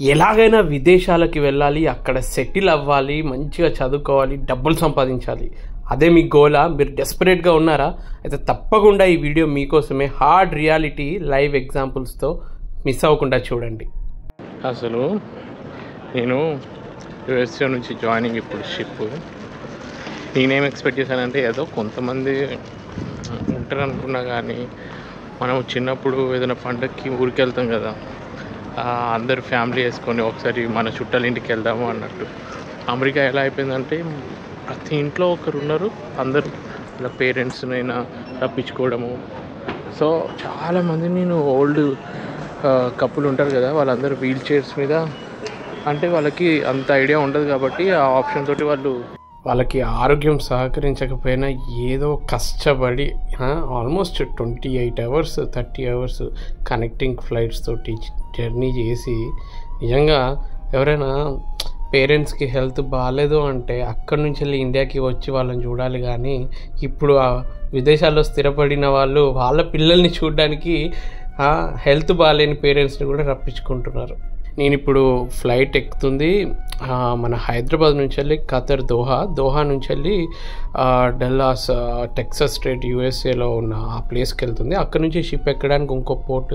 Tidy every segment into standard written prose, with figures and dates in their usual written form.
ఎలాగైనా విదేశాలకి వెళ్ళాలి, అక్కడ సెటిల్ అవ్వాలి, మంచిగా చదువుకోవాలి, డబ్బులు సంపాదించాలి, అదే మీ గోలా? మీరు డెస్పరేట్గా ఉన్నారా? అయితే తప్పకుండా ఈ వీడియో మీకోసమే. హార్డ్ రియాలిటీ లైవ్ ఎగ్జాంపుల్స్తో మిస్ అవ్వకుండా చూడండి. అసలు నేను యుఎస్ఏ నుంచి జాయినింగ్ ఇప్పుడు షిప్. నేనేం ఎక్స్పెక్ట్ చేశానంటే ఏదో కొంతమంది ఉంటారు అనుకున్నా, కానీ మనం చిన్నప్పుడు ఏదైనా పండగకి ఊరికి వెళ్తాం కదా, అందరు ఫ్యామిలీ వేసుకొని ఒకసారి మన చుట్టాల ఇంటికి వెళ్దాము అన్నట్టు. అమెరికా ఎలా అయిపోయిందంటే ప్రతి ఇంట్లో ఒకరు ఉన్నారు, అందరూ ఇలా పేరెంట్స్నైనా రప్పించుకోవడము. సో చాలామంది నేను ఓల్డ్ కపుల్ ఉంటారు కదా, వాళ్ళందరూ వీల్ చైర్స్ మీద, అంటే వాళ్ళకి అంత ఐడియా ఉండదు కాబట్టి ఆ ఆప్షన్ తోటి వాళ్ళకి ఆరోగ్యం సహకరించకపోయినా ఏదో కష్టపడి almost 28 hours 30 hours connecting flights తోటి జర్నీ చేసి, నిజంగా ఎవరైనా పేరెంట్స్కి హెల్త్ బాగాలేదు అంటే అక్కడి నుంచి వెళ్ళి ఇండియాకి వచ్చి వాళ్ళని చూడాలి. కానీ ఇప్పుడు విదేశాల్లో స్థిరపడిన వాళ్ళు వాళ్ళ పిల్లల్ని చూడడానికి హెల్త్ బాగాలేని పేరెంట్స్ని కూడా రప్పించుకుంటున్నారు. నేను ఇప్పుడు ఫ్లైట్ ఎక్కుతుంది మన హైదరాబాద్ నుంచి వెళ్ళి ఖతర్ దోహా నుంచి వెళ్ళి డల్లాస్ టెక్సస్ స్టేట్ యూఎస్ఏలో ఉన్న ఆ ప్లేస్కి వెళ్తుంది. అక్కడ నుంచి షిప్ ఎక్కడానికి ఇంకో పోర్ట్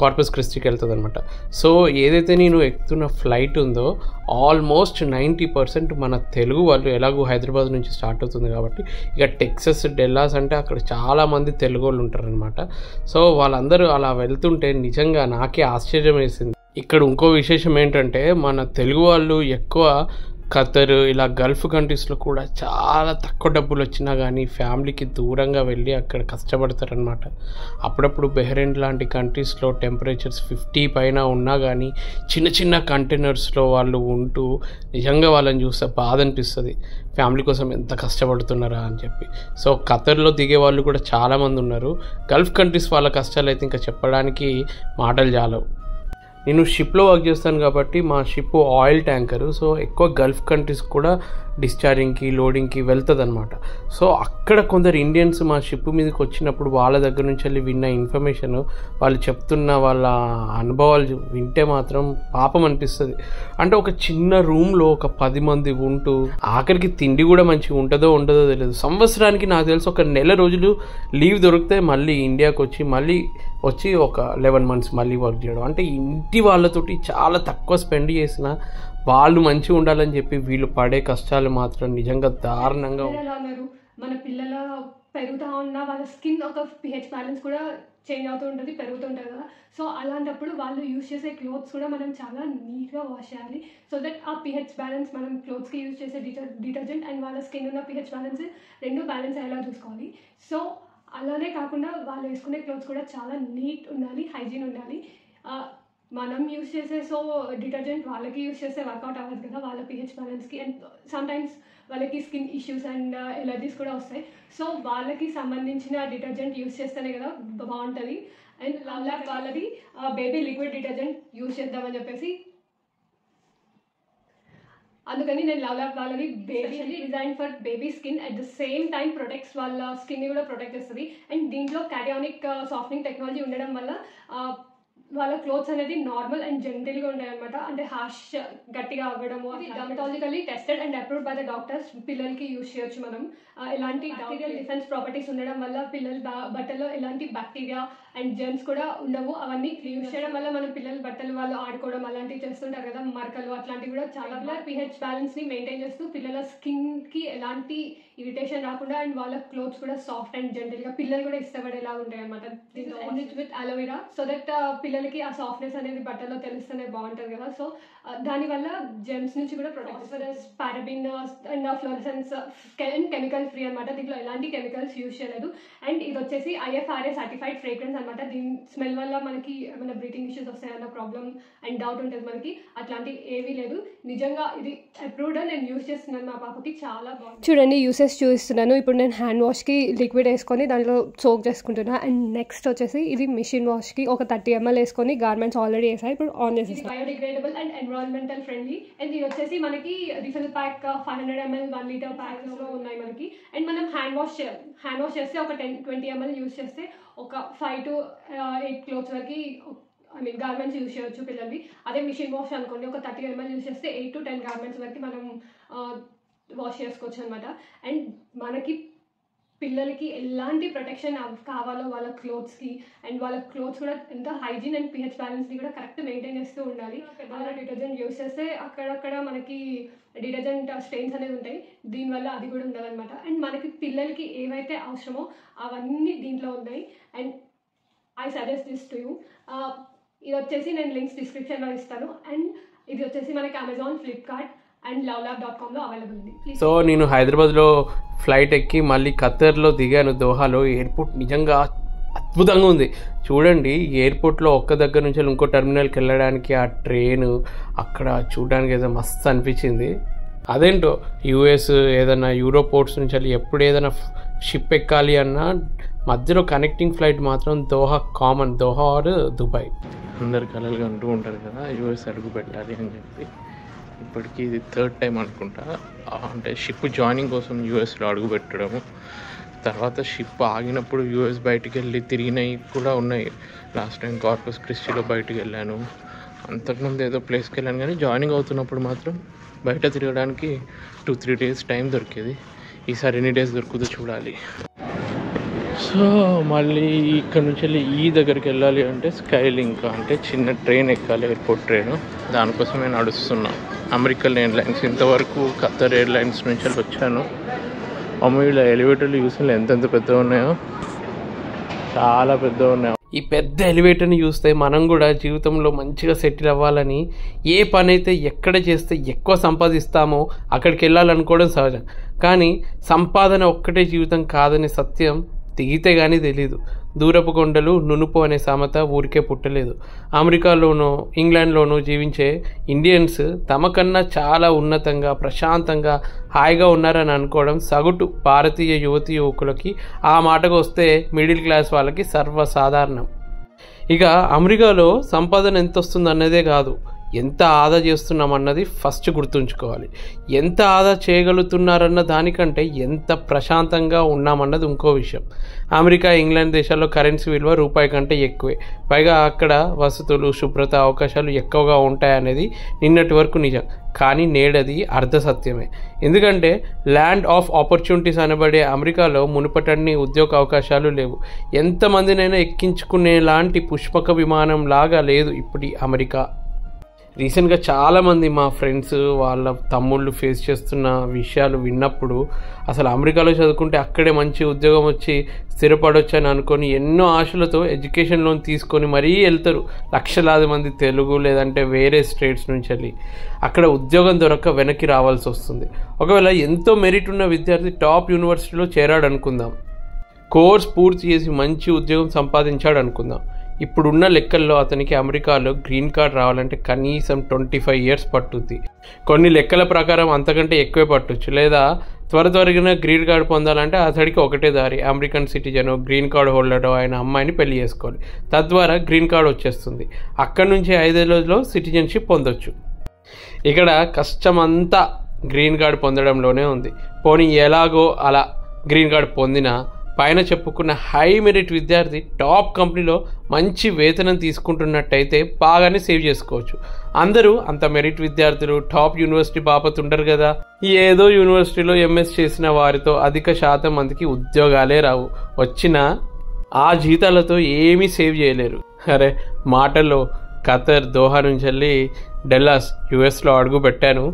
కార్పస్ క్రిస్టీకి వెళ్తుంది అనమాట. సో ఏదైతే నేను ఎక్కుతున్న ఫ్లైట్ ఉందో ఆల్మోస్ట్ 90% మన తెలుగు వాళ్ళు, ఎలాగో హైదరాబాద్ నుంచి స్టార్ట్ అవుతుంది కాబట్టి ఇక టెక్సస్ డెల్లాస్ అంటే అక్కడ చాలామంది తెలుగు వాళ్ళు ఉంటారనమాట. సో వాళ్ళందరూ అలా వెళ్తుంటే నిజంగా నాకే ఆశ్చర్యం వేసింది. ఇక్కడ ఇంకో విశేషం ఏంటంటే మన తెలుగు వాళ్ళు ఎక్కువ ఖతర్ ఇలా గల్ఫ్ కంట్రీస్లో కూడా చాలా తక్కువ డబ్బులు వచ్చినా కానీ ఫ్యామిలీకి దూరంగా వెళ్ళి అక్కడ కష్టపడతారనమాట. అప్పుడప్పుడు బెహ్రెయిన్ లాంటి కంట్రీస్లో టెంపరేచర్స్ 50 పైన ఉన్నా కానీ చిన్న చిన్న కంటైనర్స్లో వాళ్ళు ఉంటూ నిజంగా వాళ్ళని చూస్తే బాధ అనిపిస్తుంది, ఫ్యామిలీ కోసం ఎంత కష్టపడుతున్నారా అని చెప్పి. సో ఖతర్లో దిగే వాళ్ళు కూడా చాలామంది ఉన్నారు. గల్ఫ్ కంట్రీస్ వాళ్ళ కష్టాలు అయితే ఇంకా చెప్పడానికి మాటలు చాలవు. నేను షిప్లో వర్క్ చేస్తాను కాబట్టి మా షిప్ ఆయిల్ ట్యాంకరు. సో ఎక్కువ గల్ఫ్ కంట్రీస్ కూడా డిశ్చార్జింగ్కి లోడింగ్కి వెళ్తుంది అనమాట. సో అక్కడ కొందరు ఇండియన్స్ మా షిప్ మీదకి వచ్చినప్పుడు వాళ్ళ దగ్గర నుంచి వెళ్ళి విన్న ఇన్ఫర్మేషన్, వాళ్ళు చెప్తున్న వాళ్ళ అనుభవాలు వింటే మాత్రం పాపం అనిపిస్తుంది. అంటే ఒక చిన్న రూమ్లో ఒక 10 మంది ఉంటూ ఆఖరికి తిండి కూడా మంచిగా ఉంటుందో ఉండదో తెలియదు. సంవత్సరానికి నాకు తెలిసి ఒక నెల రోజులు లీవ్ దొరికితే మళ్ళీ ఇండియాకి వచ్చి ఒక 11 months మళ్ళీ వర్క్ చేయడం. అంటే ఇంటి వాళ్ళతోటి చాలా తక్కువ స్పెండ్ చేసిన వాళ్ళు మంచిగా ఉండాలని చెప్పి వీళ్ళు పడే కష్టాలు మాత్రం నిజంగా దారుణంగా ఉన్నారు. మన పిల్లల పెరుగుతూ ఉన్న వాళ్ళ స్కిన్ ఒక pH బ్యాలెన్స్ కూడా చేంజ్ అవుతూ ఉంటుంది, పెరుగుతుంటుంది కదా. సో అలాంటప్పుడు వాళ్ళు యూజ్ చేసే క్లోత్స్ కూడా మనం చాలా నీట్గా వాష్ చేయాలి. సో దట్ ఆ pH బ్యాలెన్స్, మనం క్లోత్స్కి యూజ్ చేసే డిటర్జెంట్ అండ్ వాళ్ళ స్కిన్ ఉన్న pH బ్యాలెన్స్ రెండు బ్యాలెన్స్ అయ్యేలా చూసుకోవాలి. సో అలానే కాకుండా వాళ్ళు వేసుకునే క్లోత్స్ కూడా చాలా నీట్ ఉండాలి, హైజీన్ ఉండాలి. మనం యూజ్ చేసే డిటర్జెంట్ వాళ్ళకి యూజ్ చేస్తే వర్కౌట్ అవ్వదు కదా వాళ్ళ pH బ్యాలెన్స్కి. అండ్ సమ్టైమ్స్ వాళ్ళకి స్కిన్ ఇష్యూస్ అండ్ ఎలర్జీస్ కూడా వస్తాయి. సో వాళ్ళకి సంబంధించిన డిటర్జెంట్ యూజ్ చేస్తేనే కదా బాగుంటుంది. అండ్ లవ్ వాళ్ళది బేబీ లిక్విడ్ డిటర్జెంట్ యూజ్ చేద్దామని చెప్పేసి అందుకని నేను లవ్ వాళ్ళది baby design for baby skin, at the same time protects వాళ్ళ స్కిన్ని కూడా ప్రొటెక్ట్ చేస్తుంది. అండ్ దీంట్లో క్యాటియానిక్ సాఫ్ట్నింగ్ టెక్నాలజీ ఉండడం వల్ల వాళ్ళ క్లోత్స్ అనేది నార్మల్ అండ్ జెంటిల్గా ఉంటాయి అనమాట. అంటే హార్ష్ గట్టిగా అవ్వడము. Dermatologically tested and approved by the doctors. పిల్లలకి యూజ్ చేయొచ్చు మనం. ఎలాంటి బ్యాక్టీరియల్ డిఫెన్స్ ప్రాపర్టీస్ ఉండడం వల్ల పిల్లల బట్టల్లో ఎలాంటి బ్యాక్టీరియా అండ్ జెర్మ్స్ కూడా ఉండవు. అవన్నీ యూజ్ చేయడం వల్ల మన పిల్లల బట్టలు వాళ్ళు ఆడుకోవడం అలాంటివి చేస్తుంటారు కదా, మరకలు అట్లాంటివి కూడా చాలా pH బ్యాలెన్స్ని మెయింటైన్ చేస్తూ పిల్లల స్కిన్కి ఎలాంటి ఇరిటేషన్ రాకుండా అండ్ వాళ్ళ క్లోత్స్ కూడా సాఫ్ట్ అండ్ జెంటిల్గా పిల్లలు కూడా ఇష్టపడేలా ఉంటాయి అనమాట. విత్ అలోవెరా సో దట్ పిల్లలకి ఆ సాఫ్ట్నెస్ అనేది బట్టల్లో తెలుస్తూనే బాగుంటుంది కదా. సో దానివల్ల జెర్మ్స్ నుంచి కూడా protect. Paraben and fluorescence chemical free అనమాట. దీంట్లో ఎలాంటి కెమికల్స్ యూజ్ చేయలేదు. అండ్ ఇది వచ్చేసి IFRA సర్టిఫైడ్ ఫ్రేగ్రెన్స్ అనమాట. దీని స్మెల్ వల్ల మనకి ఏమైనా బ్రీతింగ్ ఇష్యూస్ వస్తాయన్న ప్రాబ్లం అండ్ డౌట్ ఉంటుంది మనకి. అట్లాంటివి ఏవీ లేదు. నిజంగా ఇది అప్రూవ్డ్. నేను యూజ్ చేస్తున్నాను మా పాపకి, చాలా బాగుంది. చూడండి యూసెస్ చూపిస్తున్నాను. ఇప్పుడు నేను హ్యాండ్ వాష్కి లిక్విడ్ వేసుకొని దాంట్లో సోక్ చేసుకుంటున్నా. అండ్ నెక్స్ట్ వచ్చేసి ఇది మిషన్ వాష్కి ఒక 30 ml వేసుకొని గార్మెంట్స్ ఆల్రెడీ వేసాయి, ఇప్పుడు ఆన్ చేసేసి. Biodegradable and environmental friendly. And ఇది వచ్చేసి మనకి రిఫిల్ ప్యాక్ 500 ml 1 liter ప్యాక్స్లో ఉన్నాయి మనకి. అండ్ మనం హ్యాండ్ వాష్ చేస్తే ఒక 10-20 ml యూజ్ చేస్తే ఒక 5 to 8 క్లోత్స్ వరకు గార్మెంట్స్ యూజ్ చేయొచ్చు పిల్లల్ని. అదే మిషన్ వాష్ అనుకోండి, ఒక 30 ml యూజ్ చేస్తే 8 to 10 గార్మెంట్స్ వరకు మనం వాష్ చేసుకోవచ్చు అనమాట. అండ్ మనకి పిల్లలకి ఎలాంటి ప్రొటెక్షన్ కావాలో వాళ్ళ క్లోత్స్కి, అండ్ వాళ్ళ క్లోత్స్ కూడా ఎంత హైజీన్ అండ్ pH బ్యాలెన్స్ని కూడా కరెక్ట్ మెయింటైన్ చేస్తూ ఉండాలి. పెద్దగా డిటర్జెంట్ యూస్ చేస్తే అక్కడక్కడ మనకి డిటర్జెంట్ స్టెయిన్స్ అనేవి ఉంటాయి, దీనివల్ల అది కూడా ఉండాలన్నమాట. అండ్ మనకి పిల్లలకి ఏవైతే అవసరమో అవన్నీ దీంట్లో ఉన్నాయి. And I suggest this to you. ఇది వచ్చేసి నేను లింక్స్ డిస్క్రిప్షన్లో ఇస్తాను. అండ్ ఇది వచ్చేసి మనకి అమెజాన్, ఫ్లిప్కార్ట్ అండ్ lovlab.com లో అవైలబుల్ ఉంది. సో నేను హైదరాబాద్లో ఫ్లైట్ ఎక్కి మళ్ళీ ఖతర్లో దిగాను, దోహాలో. ఎయిర్పోర్ట్ నిజంగా అద్భుతంగా ఉంది. చూడండి, ఎయిర్పోర్ట్లో ఒక్క దగ్గర నుంచి ఇంకో టెర్మినల్కి వెళ్ళడానికి ఆ ట్రైన్ అక్కడ చూడడానికి ఏదో మస్తు అనిపించింది. అదేంటో యూఎస్ ఏదైనా యూరోప్ పోర్ట్స్ నుంచి వెళ్ళి ఎప్పుడు ఏదైనా షిప్ ఎక్కాలి అన్నా మధ్యలో కనెక్టింగ్ ఫ్లైట్ మాత్రం Doha common, Doha or Dubai. అందరు కలలుగా అంటూ ఉంటారు కదా యూఎస్ అడుగు పెట్టాలి అని చెప్పి. ఇప్పటికీ ఇది 3rd టైం అనుకుంటా, అంటే షిప్ జాయినింగ్ కోసం యూఎస్లో అడుగు పెట్టడము, తర్వాత షిప్ ఆగినప్పుడు యూఎస్ బయటికి వెళ్ళి తిరిగినవి కూడా ఉన్నాయి. లాస్ట్ టైం కార్పస్ క్రిస్టీలో బయటికి వెళ్ళాను, అంతకుముందు ఏదో ప్లేస్కి వెళ్ళాను. కానీ జాయినింగ్ అవుతున్నప్పుడు మాత్రం బయట తిరగడానికి 2-3 days టైం దొరికేది. ఈసారి ఎన్ని డేస్ దొరుకుతుందో చూడాలి. సో మళ్ళీ ఇక్కడ నుంచి వెళ్ళి ఈ దగ్గరికి వెళ్ళాలి అంటే స్కైలింక్ అంటే చిన్న ట్రైన్ ఎక్కాలి, ఎయిర్పోర్ట్ ట్రైన్. దానికోసమే నడుస్తున్నా. అమెరికన్ ఎయిర్లైన్స్, ఇంతవరకు ఖతర్ ఎయిర్లైన్స్ నుంచి వచ్చాను. వీళ్ళ ఎలివేటర్లు చూసిన ఎంతెంత పెద్దగా ఉన్నాయో, చాలా పెద్దగా ఉన్నాయో. ఈ పెద్ద ఎలివేటర్ని చూస్తే మనం కూడా జీవితంలో మంచిగా సెటిల్ అవ్వాలని, ఏ పని అయితే ఎక్కడ చేస్తే ఎక్కువ సంపాదిస్తామో అక్కడికి వెళ్ళాలనుకోవడం సహజం. కానీ సంపాదన ఒక్కటే జీవితం కాదనే సత్యం దిగితే కానీ తెలీదు. దూరపు కొండలు నునుపు అనే సామెత ఊరికే పుట్టలేదు. అమెరికాలోనూ ఇంగ్లాండ్లోనూ జీవించే ఇండియన్స్ తమకన్నా చాలా ఉన్నతంగా, ప్రశాంతంగా, హాయిగా ఉన్నారని అనుకోవడం సగటు భారతీయ యువతీ యువకులకి, ఆ మాటకు వస్తే మిడిల్ క్లాస్ వాళ్ళకి సర్వసాధారణం. ఇక అమెరికాలో సంపాదన ఎంత వస్తుంది అన్నదే కాదు, ఎంత ఆదా చేస్తున్నామన్నది ఫస్ట్ గుర్తుంచుకోవాలి. ఎంత ఆదా చేయగలుగుతున్నారన్న దానికంటే ఎంత ప్రశాంతంగా ఉన్నామన్నది ఇంకో విషయం. అమెరికా, ఇంగ్లాండ్ దేశాల్లో కరెన్సీ విలువ రూపాయి కంటే ఎక్కువే. పైగా అక్కడ వసతులు, శుభ్రత, అవకాశాలు ఎక్కువగా ఉంటాయనేది నిన్నటి వరకు నిజం. కానీ నేడది అర్ధ సత్యమే. ఎందుకంటే ల్యాండ్ ఆఫ్ ఆపర్చునిటీస్ అనబడే అమెరికాలో మునుపటన్ని ఉద్యోగ అవకాశాలు లేవు. ఎంతమందినైనా ఎక్కించుకునేలాంటి పుష్పక విమానం లాగా లేదు ఇప్పుడు అమెరికా. రీసెంట్గా చాలామంది మా ఫ్రెండ్స్ వాళ్ళ తమ్ముళ్ళు ఫేస్ చేస్తున్న విషయాలు విన్నప్పుడు అసలు అమెరికాలో చదువుకుంటే అక్కడే మంచి ఉద్యోగం వచ్చి స్థిరపడవచ్చు అని అనుకొని ఎన్నో ఆశలతో ఎడ్యుకేషన్ లోన్ తీసుకొని మరీ వెళ్తారు. లక్షలాది మంది తెలుగు లేదంటే వేరే స్టేట్స్ నుంచి వెళ్ళి అక్కడ ఉద్యోగం దొరక్క వెనక్కి రావాల్సి వస్తుంది. ఒకవేళ ఎంతో మెరిట్ ఉన్న విద్యార్థి టాప్ యూనివర్సిటీలో చేరాడు అనుకుందాం, కోర్స్ పూర్తి చేసి మంచి ఉద్యోగం సంపాదించాడు అనుకుందాం. ఇప్పుడున్న లెక్కల్లో అతనికి అమెరికాలో గ్రీన్ కార్డ్ రావాలంటే కనీసం 25 years పట్టుద్ది. కొన్ని లెక్కల ప్రకారం అంతకంటే ఎక్కువే పట్టొచ్చు. లేదా త్వరగా గ్రీన్ కార్డ్ పొందాలంటే అతడికి ఒకటే దారి, American citizen, green card holder ఆయన అమ్మాయిని పెళ్లి చేసుకోవాలి. తద్వారా గ్రీన్ కార్డ్ వచ్చేస్తుంది. అక్కడి నుంచి 5 రోజుల్లో సిటిజన్షిప్ పొందొచ్చు. ఇక్కడ కష్టమంతా గ్రీన్ కార్డ్ పొందడంలోనే ఉంది. పోనీ ఎలాగో అలా గ్రీన్ కార్డ్ పొందినా పైన చెప్పుకున్న హై మెరిట్ విద్యార్థి టాప్ కంపెనీలో మంచి వేతనం తీసుకుంటున్నట్టయితే బాగానే సేవ్ చేసుకోవచ్చు. అందరూ అంత మెరిట్ విద్యార్థులు టాప్ యూనివర్సిటీ బాపత్ ఉండరు కదా. ఏదో యూనివర్సిటీలో ఎంఎస్ చేసిన వారితో అధిక శాతం మందికి ఉద్యోగాలే రావు. వచ్చినా ఆ జీతాలతో ఏమీ సేవ్ చేయలేరు. అరే మాటల్లో ఖతర్, దోహా నుంచి వెళ్ళి డల్లాస్ యుఎస్లో అడుగు పెట్టాను.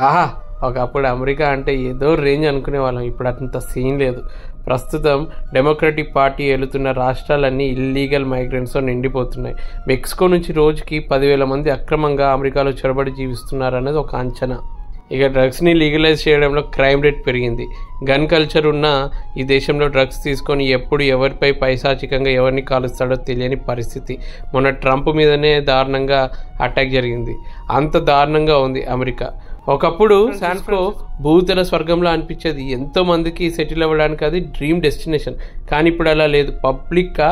ఆహా, ఒకప్పుడు అమెరికా అంటే ఏదో రేంజ్ అనుకునే వాళ్ళం. ఇప్పుడు అంత సీన్ లేదు. ప్రస్తుతం డెమోక్రటిక్ పార్టీ ఏలుతున్న రాష్ట్రాలన్నీ ఇల్లీగల్ మైగ్రెంట్స్తో నిండిపోతున్నాయి. మెక్సికో నుంచి రోజుకి 10,000 మంది అక్రమంగా అమెరికాలో చొరబడి జీవిస్తున్నారన్నది ఒక అంచనా. ఇక డ్రగ్స్ని లీగలైజ్ చేయడంలో క్రైమ్ రేట్ పెరిగింది. గన్ కల్చర్ ఉన్న ఈ దేశంలో డ్రగ్స్ తీసుకొని ఎప్పుడు ఎవరిపై పైశాచికంగా ఎవరిని కాలుస్తాడో తెలియని పరిస్థితి. మొన్న ట్రంప్ మీదనే దారుణంగా అటాక్ జరిగింది. అంత దారుణంగా ఉంది అమెరికా. ఒకప్పుడు శాన్ఫ్రాన్సిస్కో భూతల స్వర్గంలో అనిపించేది. ఎంతో మందికి సెటిల్ అవ్వడానికి అది డ్రీమ్ డెస్టినేషన్. కానీ ఇప్పుడు అలా లేదు. పబ్లిక్గా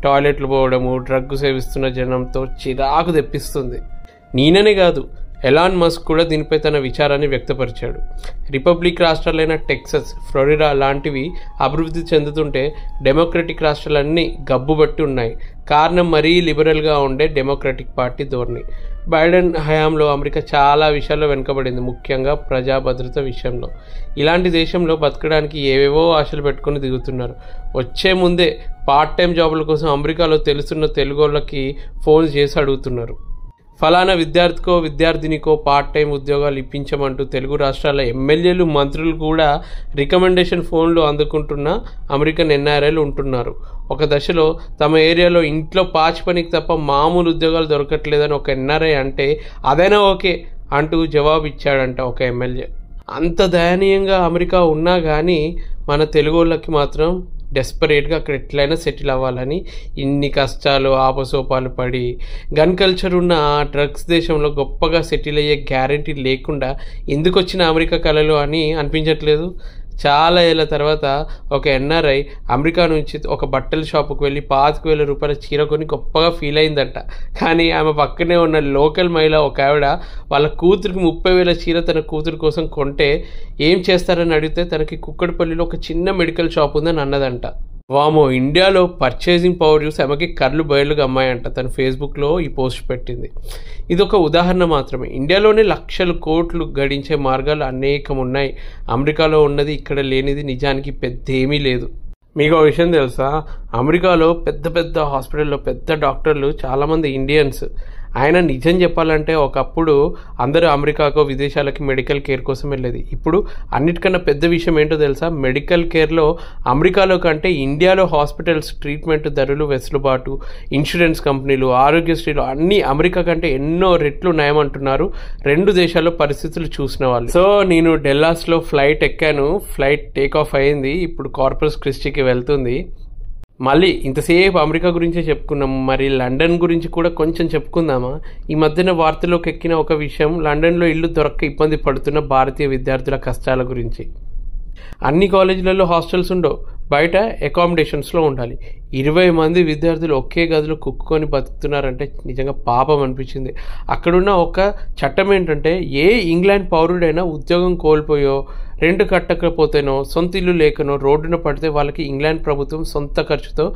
టాయిలెట్లు పోవడము, డ్రగ్ సేవిస్తున్న జనంతో చిరాకు తెప్పిస్తుంది. నేననే కాదు, ఎలాన్ మస్క్ కూడా దీనిపై తన విచారాన్ని వ్యక్తపరిచాడు. రిపబ్లిక్ రాష్ట్రాలైన టెక్సస్, ఫ్లోరిడా లాంటివి అభివృద్ధి చెందుతుంటే డెమోక్రటిక్ రాష్ట్రాలన్నీ గబ్బుబట్టి ఉన్నాయి. కారణం మరీ లిబరల్గా ఉండే డెమోక్రటిక్ పార్టీ ధోరణి. బైడెన్ హయాంలో అమెరికా చాలా విషయాల్లో వెనుకబడింది, ముఖ్యంగా ప్రజా భద్రత విషయంలో. ఇలాంటి దేశంలో బతకడానికి ఏవేవో ఆశలు పెట్టుకుని దిగుతున్నారు. వచ్చే ముందే పార్ట్ టైం జాబుల కోసం అమెరికాలో తెలుసున్న తెలుగోళ్ళకి ఫోన్ చేసి అడుగుతున్నారు. ఫలానా విద్యార్థికో విద్యార్థినికో పార్ట్ టైం ఉద్యోగాలు ఇప్పించమంటూ తెలుగు రాష్ట్రాల ఎమ్మెల్యేలు, మంత్రులు కూడా రికమెండేషన్ ఫోన్లు అందుకుంటున్న అమెరికన్ ఎన్ఆర్ఐలు ఉంటున్నారు. ఒక దశలో తమ ఏరియాలో ఇంట్లో పాచి పనికి తప్ప మామూలు ఉద్యోగాలు దొరకట్లేదని ఒక ఎన్ఆర్ఐ అంటే అదైనా ఓకే అంటూ జవాబు ఇచ్చాడంట ఒక ఎమ్మెల్యే. అంత దయనీయంగా అమెరికా ఉన్నా కానీ మన తెలుగోళ్ళకి మాత్రం డెస్పరేట్గా అక్కడ ఎట్లయినా సెటిల్ అవ్వాలని ఇన్ని కష్టాలు ఆపసోపాలు పడి గన్ కల్చర్ ఉన్న డ్రగ్స్ దేశంలో గొప్పగా సెటిల్ అయ్యే గ్యారంటీ లేకుండా ఎందుకు వచ్చిన అమెరికా కళలు అని అనిపించట్లేదు? చాలా ఏళ్ళ తర్వాత ఒక ఎన్ఆర్ఐ అమెరికా నుంచి ఒక బట్టల షాపుకు వెళ్ళి 25,000 రూపాయల చీర కొని గొప్పగా ఫీల్ అయిందంట. కానీ ఆమె పక్కనే ఉన్న లోకల్ మహిళ ఒక ఆవిడ వాళ్ళ కూతురికి 30,000 చీర తన కూతురు కోసం కొంటే ఏం చేస్తారని అడిగితే తనకి కుక్కడిపల్లిలో ఒక చిన్న మెడికల్ షాప్ ఉందని అన్నదంట. వామో, ఇండియాలో పర్చేసింగ్ పవర్ చూసి ఆమెకి కళ్ళు బయలుగా అమ్మాయంట. తను ఫేస్బుక్లో ఈ పోస్ట్ పెట్టింది. ఇది ఒక ఉదాహరణ మాత్రమే. ఇండియాలోనే లక్షల కోట్లు గడించే మార్గాలు అనేకం ఉన్నాయి. అమెరికాలో ఉన్నది ఇక్కడ లేనిది నిజానికి పెద్ద ఏమీ లేదు. మీకు ఒక విషయం తెలుసా? అమెరికాలో పెద్ద పెద్ద హాస్పిటల్లో పెద్ద డాక్టర్లు చాలామంది ఇండియన్స్. ఆయన నిజం చెప్పాలంటే ఒకప్పుడు అందరూ అమెరికాకో విదేశాలకి మెడికల్ కేర్ కోసం వెళ్ళేది. ఇప్పుడు అన్నిటికన్నా పెద్ద విషయం ఏంటో తెలుసా? మెడికల్ కేర్లో అమెరికాలో కంటే ఇండియాలో హాస్పిటల్స్, ట్రీట్మెంట్ ధరలు, వెసులుబాటు, ఇన్సూరెన్స్ కంపెనీలు, ఆరోగ్యశ్రీలు అన్నీ అమెరికా కంటే ఎన్నో రెట్లు నయమంటున్నారు 2 దేశాల్లో పరిస్థితులు చూసిన వాళ్ళు. సో నేను డెల్లాస్లో ఫ్లైట్ ఎక్కాను. ఫ్లైట్ టేక్ ఆఫ్ అయింది. ఇప్పుడు కార్పస్ క్రిస్టీకి వెళ్తుంది. మళ్ళీ ఇంతసేపు అమెరికా గురించే చెప్పుకున్నాము, మరి లండన్ గురించి కూడా కొంచెం చెప్పుకుందామా? ఈ మధ్యన వార్తల్లోకి ఎక్కిన ఒక విషయం, లండన్లో ఇల్లు దొరక్క ఇబ్బంది పడుతున్న భారతీయ విద్యార్థుల కష్టాల గురించి. అన్ని కాలేజీలలో హాస్టల్స్ ఉండవు, బయట అకామిడేషన్స్లో ఉండాలి. 20 మంది విద్యార్థులు ఒకే గదిలో కుక్కుకొని బతుకుతున్నారంటే నిజంగా పాపం అనిపించింది. అక్కడున్న ఒక చట్టం ఏంటంటే, ఏ ఇంగ్లాండ్ పౌరుడైనా ఉద్యోగం కోల్పోయో, రెంట్ కట్టకపోతేనో, సొంత ఇల్లు లేకనో రోడ్డున పడితే వాళ్ళకి ఇంగ్లాండ్ ప్రభుత్వం సొంత ఖర్చుతో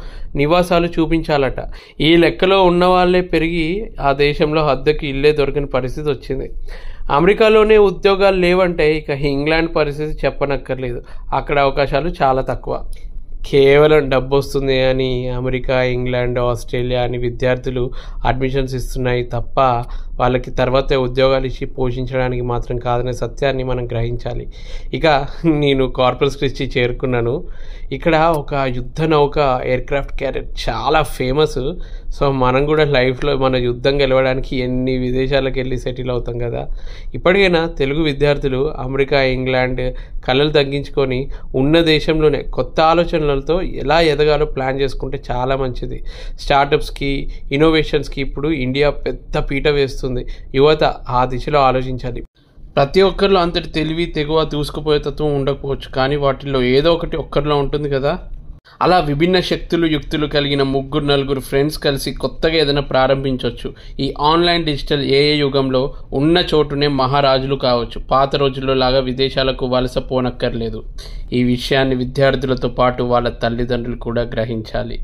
నివాసాలు చూపించాలట. ఈ లెక్కలో ఉన్న వాళ్ళే పెరిగి ఆ దేశంలో అద్దెకి ఇల్లే దొరకని పరిస్థితి వచ్చింది. అమెరికాలోనే ఉద్యోగాలు లేవంటే ఇక ఇంగ్లాండ్ పరిస్థితి చెప్పనక్కర్లేదు. అక్కడ అవకాశాలు చాలా తక్కువ. కేవలం డబ్బు వస్తుంది అని అమెరికా, ఇంగ్లాండ్, ఆస్ట్రేలియా అని విద్యార్థులు అడ్మిషన్స్ ఇస్తున్నాయి తప్ప వాళ్ళకి తర్వాత ఉద్యోగాలు ఇచ్చి పోషించడానికి మాత్రం కాదనే సత్యాన్ని మనం గ్రహించాలి. ఇక నేను కార్పస్ క్రిస్టీ చేరుకున్నాను. ఇక్కడ ఒక యుద్ధ నౌక, ఎయిర్క్రాఫ్ట్ క్యారియర్ చాలా ఫేమస్. సో మనం కూడా లైఫ్లో మన యుద్ధం గెలవడానికి ఎన్ని విదేశాలకు వెళ్ళి సెటిల్ అవుతాం కదా. ఇప్పటికైనా తెలుగు విద్యార్థులు అమెరికా, ఇంగ్లాండ్ కళలు తగ్గించుకొని ఉన్న దేశంలోనే కొత్త ఆలోచనలతో ఎలా ఎదగాలో ప్లాన్ చేసుకుంటే చాలా మంచిది. స్టార్టప్స్కి, ఇన్నోవేషన్స్కి ఇప్పుడు ఇండియా పెద్ద పీట వేస్తుంది. యువత ఆ దిశలో ఆలోచించాలి. ప్రతి ఒక్కరిలో అంతటి తెలివి, తెగువ, దూసుకుపోయే తత్వం ఉండకపోవచ్చు, కానీ వాటిల్లో ఏదో ఒకటి ఒక్కరిలో ఉంటుంది కదా. అలా విభిన్న శక్తులు, యుక్తులు కలిగిన 3-4 ఫ్రెండ్స్ కలిసి కొత్తగా ఏదైనా ప్రారంభించవచ్చు. ఈ ఆన్లైన్ డిజిటల్ ఏఏ యుగంలో ఉన్న చోటునే మహారాజులు కావచ్చు. పాత రోజుల్లో లాగా విదేశాలకు వలస పోనక్కర్లేదు. ఈ విషయాన్ని విద్యార్థులతో పాటు వాళ్ళ తల్లిదండ్రులు కూడా గ్రహించాలి.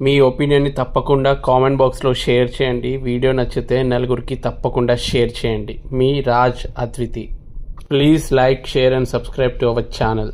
మీ ఒపీనియన్ని తప్పకుండా కామెంట్ బాక్స్లో షేర్ చేయండి. వీడియో నచ్చితే నలుగురికి తప్పకుండా షేర్ చేయండి. మీ Raj Adviti. Please like, share and subscribe to our channel.